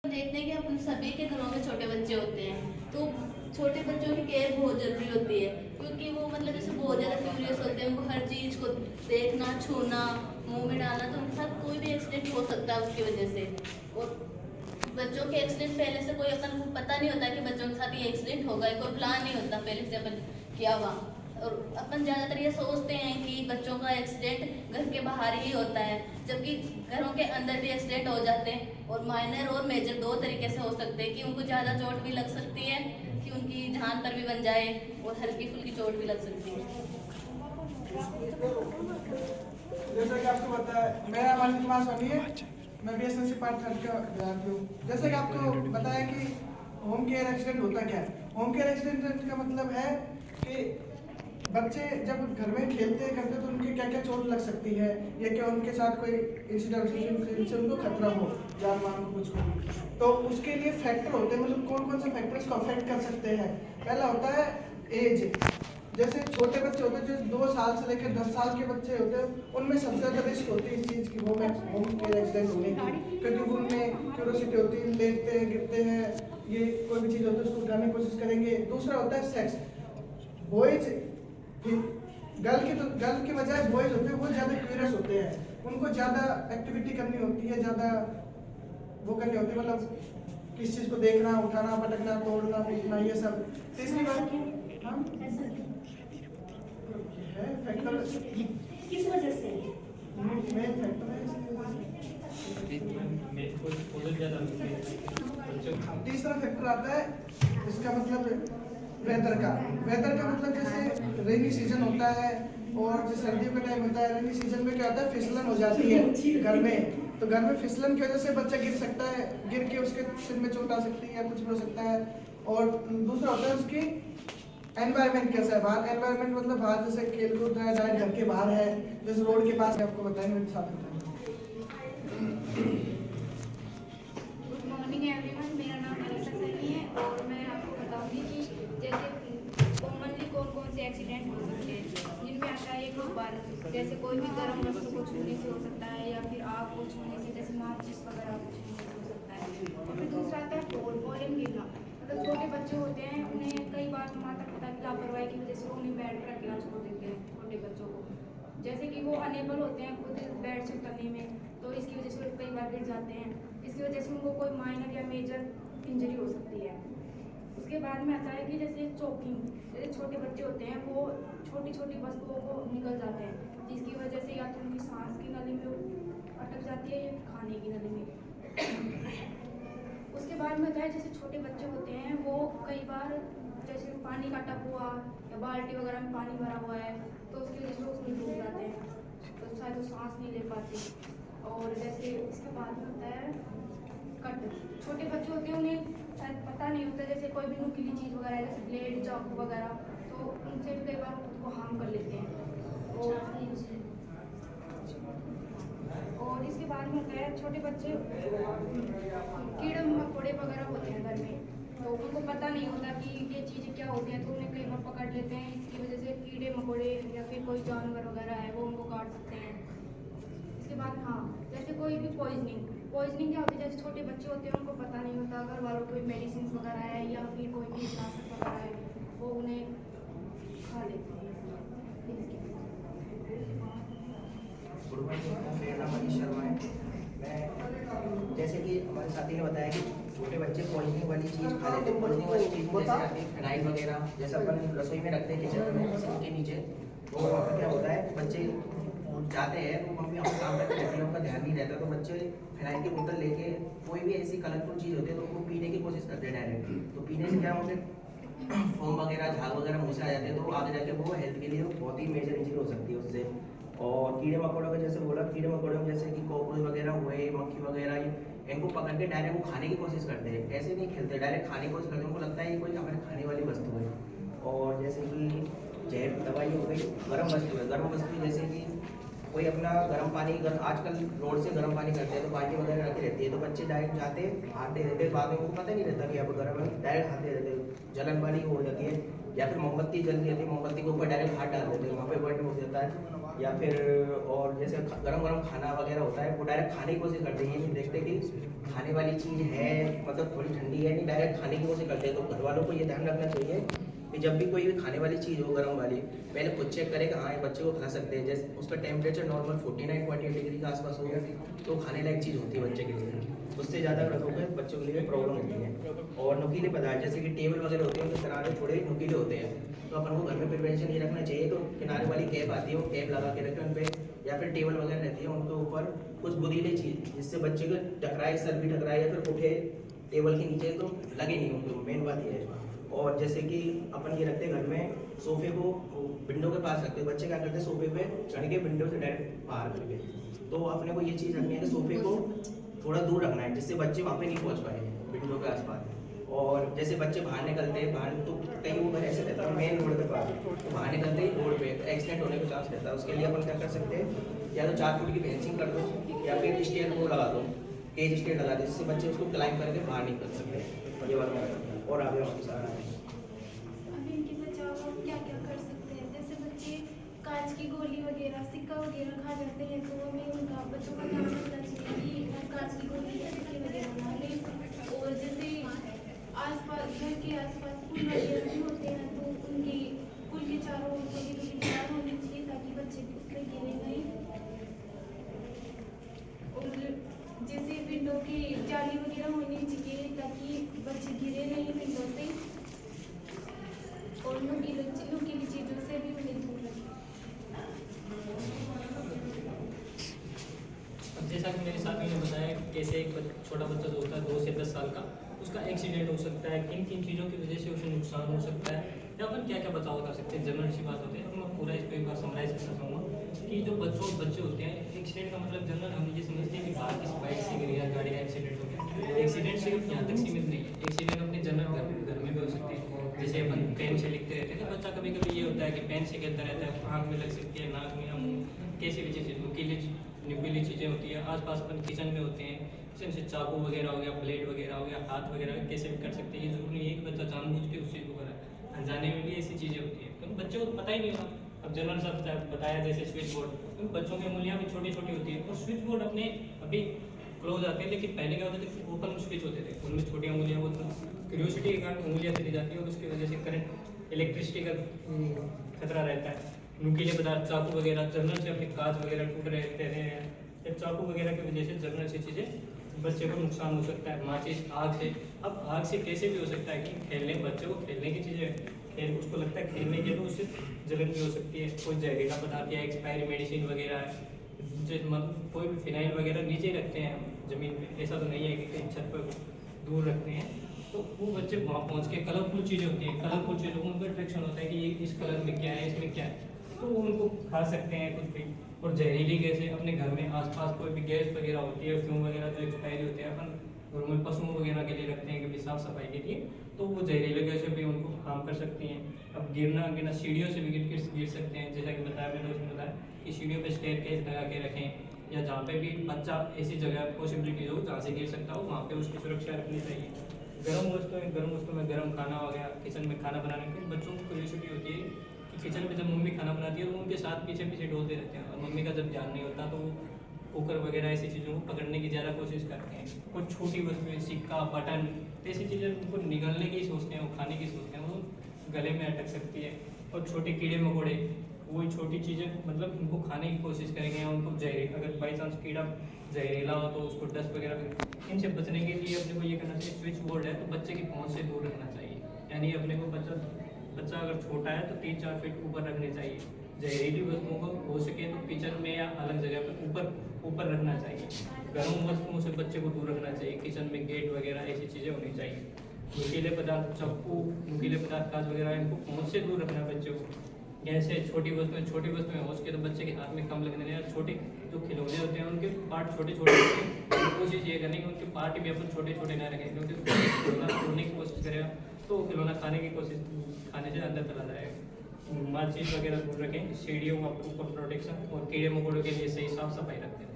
देखते हैं कि अपन सभी के घरों में छोटे बच्चे होते हैं, तो छोटे बच्चों की केयर बहुत जरूरी होती है, क्योंकि वो मतलब जैसे बहुत ज़्यादा क्यूरियस होते हैं, उनको हर चीज़ को देखना, छूना, मुंह में डालना, तो उनके साथ कोई भी एक्सीडेंट हो सकता है उसकी वजह से। और बच्चों के एक्सीडेंट पहले से कोई अपन को पता नहीं होता कि बच्चों के साथ ये एक्सीडेंट होगा, कोई प्लान नहीं होता पहले से अपन किया हुआ। और अपन ज़्यादातर ये सोचते हैं कि बच्चों का एक्सीडेंट घर के बाहर ही होता है, जबकि घरों के अंदर भी एक्सीडेंट हो जाते हैं, और माइनर और मेजर दो तरीके से हो सकते हैं कि उनको ज़्यादा चोट भी लग सकती है, कि उनकी जान पर भी बन जाए, और हल्की फुल्की चोट भी लग सकती है। जैसा कि आपको पता है, मेरा अमन कुमार सोनी है, मैं BSNC पार्ट 3 का विद्यार्थी हूँ। जैसे कि आपको बताया कि होम केयर एक्सीडेंट होता क्या है। होम केयर एक्सीडेंट का मतलब है कि बच्चे जब घर में खेलते करते तो उनके क्या क्या चोट लग सकती है, या क्या उनके साथ कोई इंसिडेंट से उनको खतरा हो जान मान को कुछ हो, तो उसके लिए फैक्टर होते हैं। मतलब कौन कौन से फैक्टर्स को अफेक्ट कर सकते हैं। पहला होता है एज। जैसे छोटे बच्चे होते हैं जो 2 साल से लेकर 10 साल के बच्चे होते हैं, उनमें सबसे ज़्यादा रिस्क होती है इस चीज़ की, होम केयर एक्सीडेंट होने की, क्योंकि उनमें क्यूरोसिटी होती है, लेटते हैं, गिरते हैं, ये कोई भी चीज़ होती है उसको उठाने की कोशिश करेंगे। दूसरा होता है सेक्स। बॉयज गर्ल के बजाय बॉयज होते हैं, वो ज़्यादा क्यूरियस होते हैं, उनको ज़्यादा एक्टिविटी करनी होती है, ज़्यादा वो करनी होती है, मतलब किस चीज़ को देखना, उठाना, पटकना, तोड़ना, फूटना, ये सब। तीसरी बात हम फैक्टर किस वजह से? मेन फैक्टर है तीसरा फैक्टर आता है इसका मतलब वेदर का मतलब जैसे रेनी सीजन होता है और जो सर्दियों का टाइम होता है, रेनी सीजन में क्या होता है, फिसलन हो जाती है घर में, तो घर में फिसलन की वजह से बच्चा गिर सकता है, गिर के उसके सिर में चोट आ सकती है या कुछ भी हो सकता है। और दूसरा होता है उसकी एनवायरनमेंट कैसा है बाहर। एनवायरनमेंट मतलब बाहर जैसे खेल कूद रहा है, डायरेक्ट घर के बाहर है, जैसे रोड के पास है, आपको बताएंगे मेरे साथ गुड मॉर्निंग एवरीवन, मेरा नाम अलीशा सैनी है और मैं आपको बताऊंगी कि जैसे कॉमनली कौन कौन से एक्सीडेंट हो सकते हैं, जिनमें आता है एक बार जैसे कोई भी गर्म वस्तु को छूने से हो सकता है, या फिर आग को छूने से, जैसे माचिस वगैरह को छूने से हो सकता है। और फिर दूसरा आता है फॉल गिरना। मतलब छोटे बच्चे होते हैं, उन्हें कई बार माता पिता की लापरवाही की वजह से उन्हें बेड पर अकेला छोड़ देते हैं छोटे बच्चों को, जैसे कि वो अनेबल होते हैं खुद बेड से उतरने में, तो इसकी वजह से कई बार गिर जाते हैं। इसकी वजह से उनको कोई माइनर या मेजर इंजरी हो सकती है। उसके बाद में आता है कि जैसे चोकिंग, जैसे छोटे बच्चे होते हैं वो छोटी छोटी वस्तुओं को निकल जाते हैं, जिसकी वजह से या तो उनकी सांस की नली में अटक जाती है या खाने की नली में। उसके बाद में होता है जैसे छोटे बच्चे होते हैं वो कई बार जैसे पानी का टब हुआ या बाल्टी वगैरह में पानी भरा हुआ है, तो उसकी वजह से वो उसमें डूब जाते हैं, तो शायद वो सांस नहीं ले पाते। और जैसे इसके बाद में होता है कट। छोटे बच्चे होते हैं उन्हें शायद पता नहीं होता, जैसे कोई भी नुकीली चीज़ वगैरह है जैसे ब्लेड, चाकू वगैरह, तो उनसे भी कई बार वो हार्म कर लेते हैं। और इसके बाद में होता है छोटे बच्चे कीड़े मकोड़े वगैरह होते हैं घर में, तो उनको पता नहीं होता कि ये चीज़ें क्या होती हैं, तो उन्हें कई बार पकड़ लेते हैं। इसकी वजह से कीड़े मकोड़े या फिर कोई जानवर वगैरह है वो उनको काट सकते हैं। इसके बाद हाँ, जैसे कोई भी पॉइजनिंग क्या होती है, जैसे छोटे बच्चे होते हैं उनको पता नहीं होता, घर वालों कोई मेडिसिन वगैरह है या फिर कोई कीटनाशक वगैरह है वो उन्हें खा लेते हैं। गुड मॉर्निंग, मेरा नाम मनीष शर्मा है। मैं जैसे कि हमारे साथी ने बताया कि छोटे बच्चे पॉइजनिंग वाली चीज़ खा लेते हैं। पॉइजनिंग वाली चीज़ जैसे आती है फिनाइल वगैरह, जैसे अपन रसोई में रखते हैं किचन में सिंक के नीचे, तो वहाँ पर क्या होता है बच्चे जाते हैं तो मम्मी अपने काम करते रहती है, उनका ध्यान नहीं रहता, तो बच्चे फिनाइल की बोतल लेके कोई भी ऐसी कलरफुल चीज़ होती है तो उनको पीने की कोशिश करते हैं डायरेक्ट, तो पीने से क्या होते फोम वगैरह, झाग वगैरह मुँह से आ जाते हैं, तो आगे जाके वो हेल्थ के लिए बहुत ही मेजर इंजरी हो सकती है उससे। और कीड़े मकोड़ों का जैसे बोला, कीड़े मकोड़ों में जैसे कि कॉकरोच वगैरह हुए, मक्खी वगैरह, इनको पकड़ के डायरेक्ट वो खाने की कोशिश करते हैं, ऐसे नहीं खेलते, डायरेक्ट खाने की कोशिश करते हैं, उनको लगता है ये कोई हमारे खाने वाली वस्तु है। और जैसे कि जहर दवाई हो गई, गर्म वस्तु है, गर्म वस्तु जैसे कि कोई अपना गर्म पानी, आजकल रोड से गर्म पानी करते हैं तो बाल्टी वगैरह रखी रहती है, तो बच्चे डायरेक्ट जाते हाथ दे देते, बाद में उनको पता नहीं रहता कि अब गर्म है, डायरेक्ट हाथ दे देते, जलन वाली हो जाती है। या फिर मोमबत्ती जल रही होती है, मोमबत्ती के ऊपर डायरेक्ट हाथ डाल देते हैं, वहाँ पे बर्न हो जाता है। या फिर और जैसे गरम गरम खाना वगैरह होता है वो डायरेक्ट खाने की कोशिश करते हैं, ये नहीं देखते कि खाने वाली चीज़ है मतलब थोड़ी ठंडी है, नहीं डायरेक्ट खाने की कोशिश करते हैं। तो घर वालों को ये ध्यान रखना चाहिए कि जब भी कोई भी खाने वाली चीज़ हो गर्म वाली, पहले खुद चेक करें कि हाँ ये बच्चे को खा सकते हैं। जैसे उसका टेम्परेचर नॉर्मल 49-48 डिग्री के आसपास हो तो खाने लायक चीज़ होती है बच्चे के लिए। उससे ज़्यादा रखोगे बच्चों के लिए प्रॉब्लम होती है। और नुकीले पदार्थ जैसे कि टेबल वगैरह होते हैं उनके किनारे थोड़े नुकीले होते हैं, तो अपन को घर में प्रिवेंशन ये रखना चाहिए। तो किनारे वाली कैप आती है वो कैप लगा के रखें उन पर, या फिर टेबल वगैरह रहती है उनके ऊपर कुछ बुरीली चीज़ जिससे बच्चे को टकराए, सर भी टकराए या फिर उठे टेबल के नीचे तो लगे नहीं उनको, मेन बात ये है। और जैसे कि अपन ये रखते हैं घर में सोफे को विंडो के पास रखते हैं, बच्चे क्या करते हैं सोफे पे चढ़ के विंडो से डायरेक्ट बाहर करके। तो अपने को ये चीज़ रखनी है कि सोफे को थोड़ा दूर रखना है जिससे बच्चे वहाँ पे नहीं पहुँच पाए विंडो के आसपास। और जैसे बच्चे बाहर निकलते हैं, बाहर तो कहीं वो घर ऐसे रहता है मेन रोड पे बाहर, तो बाहर निकलते ही रोड पे एक्सीडेंट होने का चांस रहता है। उसके लिए अपन क्या कर सकते हैं, या तो 4 फुट की फेंसिंग कर दो या फिर स्टेयर को लगा दो, केज स्टेयर लगा दो जिससे बच्चे उसको क्लाइंब करके बाहर निकल सकते हैं। ये बात मैं और आगे वापस आ रहा है। अब इनके बचाव हम क्या क्या कर सकते हैं? जैसे बच्चे कांच की गोली वगैरह, सिक्का वगैरह खा जाते हैं, तो हमें उनका बच्चों का ध्यान रखना चाहिए कि हम कांच की गोली या सिक्के वगैरह ना लें। और जैसे आसपास घर के आसपास पुल वगैरह भी होते हैं तो उनकी पुल के चारों ओर थोड़ी थोड़ी दीवार होनी चाहिए ताकि बच्चे उसमें गिरे नहीं। और जैसे विंडो की जाली वगैरह होनी चाहिए ताकि बच्चे गिरे नहीं विंडो से। और नुकीली चीज़ों से भी उन्हें दूर रखें। अब जैसा कि मेरे साथी ने बताया कैसे एक छोटा बच्चा जो होता है 2 से 10 साल का, उसका एक्सीडेंट हो सकता है, किन किन चीज़ों की वजह से उसे नुकसान हो सकता है, या अपन क्या क्या बचाव कर सकते हैं। जनरल सी बात होती है, अब मैं पूरा इसको एक बार समराइज करना चाहूँगा कि जो बच्चे होते हैं, एक्सीडेंट का मतलब जनरल हम ये समझते हैं कि बाहर किसी बाइक से गिरी या गाड़ी का एक्सीडेंट हो गया। एक्सीडेंट सिर्फ यहाँ तक सीमित नहीं है, एक्सीडेंट अपने जनरल घर में भी हो सकते हैं। जैसे अपन पेन से लिखते रहते हैं तो बच्चा कभी कभी ये होता है कि पेन से खेलता रहता है, आँख में लग सकती है, नाक में, हम कैसी भी चीज़ें नुकीली चीज़ें होती है। आसपास अपन किचन में होते हैं, किचन से चाकू वगैरह हो गया, प्लेट वगैरह हो गया, हाथ वगैरह कैसे भी कर सकते हैं। ये जरूरी नहीं है कि बच्चा जानबूझ के उस चीज़ को करे, अनजाने में भी ऐसी चीज़ें होती हैं क्योंकि बच्चे को पता ही नहीं होता। अब जनरल साहब बताया जैसे स्विच बोर्ड, क्योंकि बच्चों की उंगलियाँ भी छोटी छोटी होती है और स्विच बोर्ड अपने अभी क्लोज आते हैं, लेकिन पहले क्या होते थे ओपन स्विच होते थे, उनमें छोटी उंगलियाँ वो क्यूरियोसिटी के कारण उंगलियाँ चली जाती है और उसकी वजह से करंट इलेक्ट्रिसिटी का खतरा रहता है। नुकीले पदार्थ चाकू वगैरह जनरल से अपने कांच वगैरह टूट रहते हैं, या चाकू वगैरह की वजह से जनरल से चीज़ें बच्चे को नुकसान हो सकता है। माचिस, आग से, अब आग से कैसे भी हो सकता है कि खेलने बच्चे को खेलने की चीज़ें खेल उसको लगता है खेलने के तो उससे जलन भी हो सकती है। कोई जहरीला पदार्थ या एक्सपायरी मेडिसिन वगैरह है, मतलब कोई भी फिनाइल वगैरह नीचे रखते हैं ज़मीन पे, ऐसा तो नहीं है कि कहीं छत पर दूर रखते हैं, तो वो बच्चे वहाँ पहुँच के कलरफुल चीज़ें होती हैं, कलरफुल चीज़ों में उनको अट्रैक्शन होता है कि ये इस कलर में क्या है, इसमें क्या है, तो वो उनको खा सकते हैं कुछ भी। और जहरीली गैसें अपने घर में आसपास कोई भी गैस वगैरह होती है, फ्यूम वगैरह जो एक्सपायरी होते हैं, अपन घरों में पशुओं वगैरह के लिए रखते हैं कभी साफ सफाई के लिए, तो वो जहरीले गैसें भी उनको हार्म कर सकती हैं। अब गिरना सीढ़ियों से भी गिर सकते हैं, जैसा कि बताया मैंने उसमें बताया कि सीढ़ियों पर स्टेयरकेस लगा के रखें, या जहाँ पे भी बच्चा ऐसी जगह पॉसिबिलिटीज हो जहाँ से गिर सकता हो वहाँ पे उसकी सुरक्षा रखनी चाहिए। गर्म वस्तुओं में गर्म खाना हो गया, किचन में खाना बनाने के बच्चों को क्यूरियोसिटी होती है कि किचन में जब मम्मी खाना बनाती है तो उनके साथ पीछे पीछे डोलते रहते हैं, और मम्मी का जब ध्यान नहीं होता तो वो कुकर वगैरह ऐसी चीज़ों को पकड़ने की ज़्यादा कोशिश करते हैं। कुछ छोटी वस्तुएं, सिक्का, बटन, ऐसी चीज़ें उनको निगलने की सोचते हैं, वो खाने की सोचते हैं, वो गले में अटक सकती है। और छोटे कीड़े मकोड़े, वही छोटी चीज़ें मतलब उनको खाने की कोशिश करेंगे, या उनको अगर बाई चांस कीड़ा जहरीला हो तो उसको डस्ट वगैरह, इनसे बचने के लिए अपने को ये करना चाहिए, स्विच बोर्ड है तो बच्चे की पहुंच से दूर रखना चाहिए, यानी अपने को बच्चा अगर छोटा है तो 3-4 फीट ऊपर रखने चाहिए। जहरीली वस्तुओं को हो सके तो किचन में या अलग जगह पर ऊपर रखना चाहिए। गर्म वस्तुओं से बच्चे को दूर रखना चाहिए, किचन में गेट वगैरह ऐसी चीज़ें होनी चाहिए। नुकीले पदार्थ, चप्पू, नुकीले पदार्थ, कांच वगैरह, इनको पहुंच से दूर रखना बच्चे को। जैसे छोटी वस्तुएं हो सके तो बच्चे के हाथ में कम लगने दें। छोटे जो खिलौने होते हैं उनके पार्ट छोटे छोटे होते हैं, कोशिश ये करनी कि उनके पार्ट भी अपन छोटे छोटे ना रखें, क्योंकि खिलौना तोड़ने की कोशिश करेगा तो खिलौना खाने से अंदर चला जाएगा। माचिस वगैरह दूर रखें, सीढ़ियों का ऊपर प्रोटेक्शन, और कीड़े मकोड़ों के लिए सही साफ सफाई रखते हैं।